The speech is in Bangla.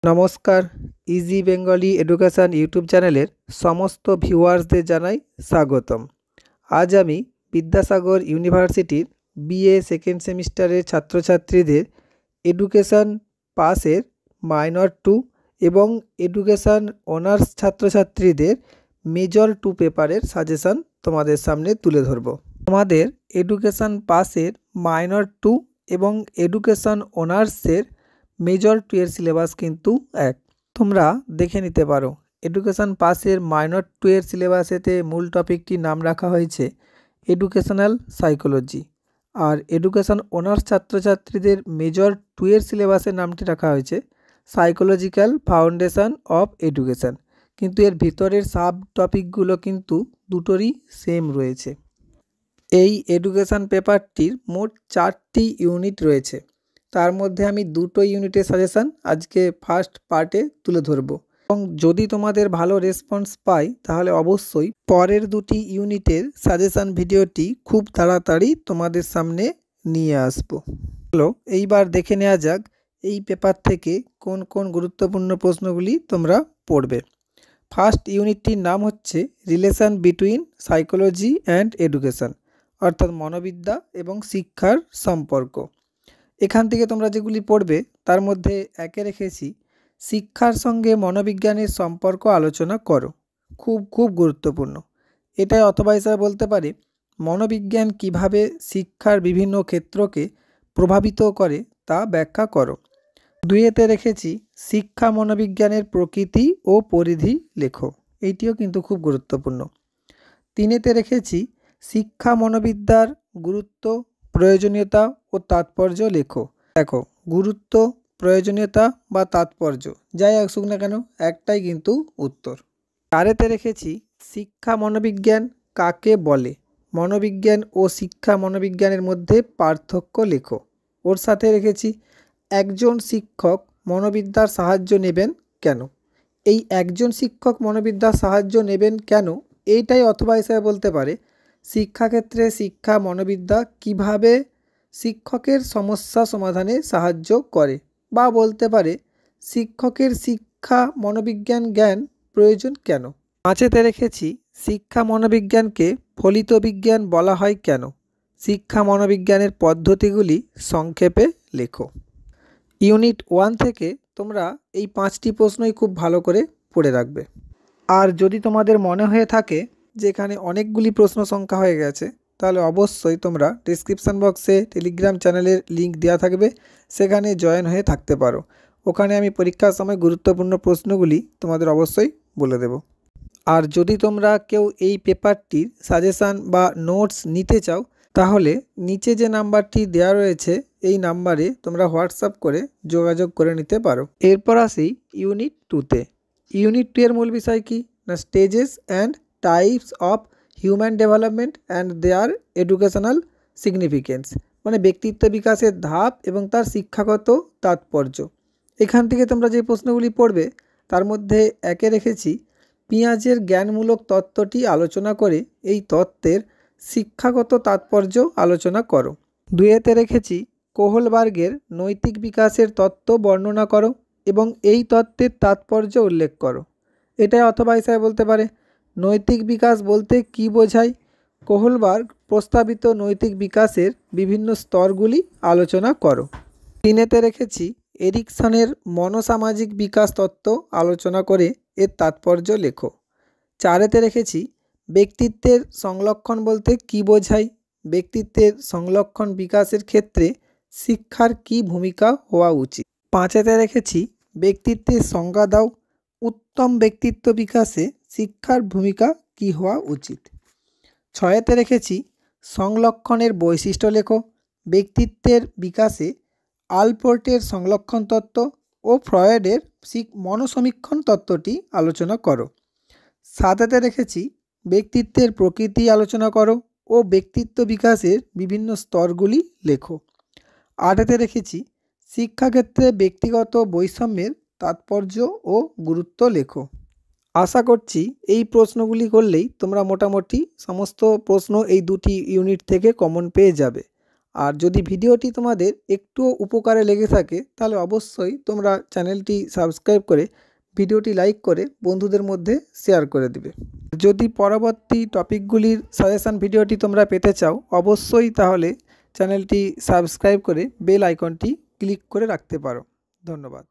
নমস্কার, ইজি বেঙ্গলি এডুকেশন ইউটিউব চ্যানেলের সমস্ত ভিউয়ার্সদের জানাই স্বাগতম। আজ আমি বিদ্যাসাগর ইউনিভার্সিটির বিএ সেকেন্ড সেমিস্টারের ছাত্রছাত্রীদের এডুকেশন পাসের মাইনর 2 এবং এডুকেশন অনার্স ছাত্রছাত্রীদের মেজর 2 পেপারের সাজেশন তোমাদের সামনে তুলে ধরব। তোমাদের এডুকেশন পাসের মাইনর 2 এবং এডুকেশন অনার্সের মেজর 2 এর সিলেবাস কিন্তু এক। তোমরা দেখে নিতে পারো এডুকেশন পাসের মাইনর 2 এর সিলেবাসেতে মূল টপিকটির নাম রাখা হয়েছে এডুকেশনাল সাইকোলজি, আর এডুকেশন অনার্স ছাত্রছাত্রীদের মেজর 2 এর সিলেবাসের নামটি রাখা হয়েছে সাইকোলজিক্যাল ফাউন্ডেশন অফ এডুকেশন। কিন্তু এর ভিতরের সাব টপিকগুলো কিন্তু দুটোরই সেম রয়েছে। এই এডুকেশন পেপারটির মোট 4টি ইউনিট রয়েছে, তার মধ্যে আমি 2টো ইউনিটের সাজেশান আজকে ফার্স্ট পার্টে তুলে ধরব, এবং যদি তোমাদের ভালো রেসপন্স পাই তাহলে অবশ্যই পরের 2টি ইউনিটের সাজেশান ভিডিওটি খুব তাড়াতাড়ি তোমাদের সামনে নিয়ে আসব। চলো এইবার দেখে নেওয়া যাক এই পেপার থেকে কোন কোন গুরুত্বপূর্ণ প্রশ্নগুলি তোমরা পড়বে। ফার্স্ট ইউনিটটির নাম হচ্ছে relation between psychology and education, অর্থাৎ মনোবিদ্যা এবং শিক্ষার সম্পর্ক। এখান থেকে তোমরা যেগুলি পড়বে তার মধ্যে একে রেখেছি শিক্ষার সঙ্গে মনোবিজ্ঞানের সম্পর্ক আলোচনা করো। খুব গুরুত্বপূর্ণ। এটাই অথবা হিসাবে বলতে পারে মনোবিজ্ঞান কিভাবে শিক্ষার বিভিন্ন ক্ষেত্রকে প্রভাবিত করে তা ব্যাখ্যা করো। 2তে রেখেছি শিক্ষা মনোবিজ্ঞানের প্রকৃতি ও পরিধি লেখো। এইটিও কিন্তু খুব গুরুত্বপূর্ণ। 3তে রেখেছি শিক্ষা মনোবিদ্যার গুরুত্ব, প্রয়োজনীয়তা ও তাৎপর্য লেখো। দেখো, গুরুত্ব, প্রয়োজনীয়তা বা তাৎপর্য যাই আসুক না কেন একটাই কিন্তু উত্তর। 4তে রেখেছি শিক্ষা মনোবিজ্ঞান কাকে বলে, মনোবিজ্ঞান ও শিক্ষা মনোবিজ্ঞানের মধ্যে পার্থক্য লেখো। ওর সাথে রেখেছি একজন শিক্ষক মনোবিদ্যার সাহায্য নেবেন কেন। এই একজন শিক্ষক মনোবিদ্যার সাহায্য নেবেন কেন এইটাই অথবা হিসাবে বলতে পারে শিক্ষাক্ষেত্রে শিক্ষা মনোবিদ্যা কিভাবে শিক্ষকের সমস্যা সমাধানে সাহায্য করে, বা বলতে পারে শিক্ষকের শিক্ষা মনোবিজ্ঞান জ্ঞান প্রয়োজন কেন। 5তে রেখেছি শিক্ষা মনোবিজ্ঞানকে ফলিত বিজ্ঞান বলা হয় কেন। শিক্ষা মনোবিজ্ঞানের পদ্ধতিগুলি সংক্ষেপে লেখো। ইউনিট 1 থেকে তোমরা এই 5টি প্রশ্নই খুব ভালো করে পড়ে রাখবে। আর যদি তোমাদের মনে হয়ে থাকে যে এখানে অনেকগুলি প্রশ্ন সংখ্যা হয়ে গেছে, তাহলে অবশ্যই তোমরা ডেসক্রিপশান বক্সে টেলিগ্রাম চ্যানেলের লিঙ্ক দেওয়া থাকবে, সেখানে জয়েন হয়ে থাকতে পারো। ওখানে আমি পরীক্ষার সময় গুরুত্বপূর্ণ প্রশ্নগুলি তোমাদের অবশ্যই বলে দেব। আর যদি তোমরা কেউ এই পেপারটির সাজেশান বা নোটস নিতে চাও তাহলে নিচে যে নাম্বারটি দেওয়া রয়েছে এই নাম্বারে তোমরা হোয়াটসঅ্যাপ করে যোগাযোগ করে নিতে পারো। এরপর আসি ইউনিট 2তে। ইউনিট 2 এর মূল বিষয় কি না, stages and types of human development and their educational significance, মানে ব্যক্তিত্ব বিকাশের ধাপ এবং তার শিক্ষাগত তাৎপর্য। এখান থেকে তোমরা যে প্রশ্নগুলি পড়বে তার মধ্যে একে রেখেছি পিঁয়াজের জ্ঞানমূলক তত্ত্বটি আলোচনা করে এই তত্ত্বের শিক্ষাগত তাৎপর্য আলোচনা করো। 2তে রেখেছি কোহলবার্গের নৈতিক বিকাশের তত্ত্ব বর্ণনা করো এবং এই তত্ত্বের তাৎপর্য উল্লেখ করো। এটাই অথবা হিসাবে বলতে পারে নৈতিক বিকাশ বলতে কি বোঝায়। কোহলবার্গ প্রস্তাবিত নৈতিক বিকাশের বিভিন্ন স্তরগুলি আলোচনা করো। 3তে রেখেছি এরিকসনের মনোসামাজিক বিকাশ তত্ত্ব আলোচনা করে এর তাৎপর্য লেখো। 4তে রেখেছি ব্যক্তিত্বের সংলক্ষণ বলতে কি বোঝায়, ব্যক্তিত্বের সংলক্ষণ বিকাশের ক্ষেত্রে শিক্ষার কি ভূমিকা হওয়া উচিত। 5তে রেখেছি ব্যক্তিত্বের সংজ্ঞা দাও, উত্তম ব্যক্তিত্ব বিকাশে শিক্ষার ভূমিকা কি হওয়া উচিত। 6তে রেখেছি সংলক্ষণের বৈশিষ্ট্য লেখো, ব্যক্তিত্বের বিকাশে আলপোর্টের সংলক্ষণ তত্ত্ব ও ফ্রয়েডের মনোসমীক্ষণ তত্ত্বটি আলোচনা করো। 7তে রেখেছি ব্যক্তিত্বের প্রকৃতি আলোচনা করো ও ব্যক্তিত্ব বিকাশের বিভিন্ন স্তরগুলি লেখো। 8তে রেখেছি শিক্ষাক্ষেত্রে ব্যক্তিগত বৈষম্যের তাৎপর্য ও গুরুত্ব লেখো। আশা করছি এই প্রশ্নগুলি করলেই তোমরা মোটামুটি সমস্ত প্রশ্ন এই 2টি ইউনিট থেকে কমন পেয়ে যাবে। আর যদি ভিডিওটি তোমাদের একটুও উপকারে লেগে থাকে তাহলে অবশ্যই তোমরা চ্যানেলটি সাবস্ক্রাইব করে ভিডিওটি লাইক করে বন্ধুদের মধ্যে শেয়ার করে দিবে। যদি পরবর্তী টপিকগুলির সাজেশান ভিডিওটি তোমরা পেতে চাও অবশ্যই তাহলে চ্যানেলটি সাবস্ক্রাইব করে বেল আইকনটি ক্লিক করে রাখতে পারো। ধন্যবাদ।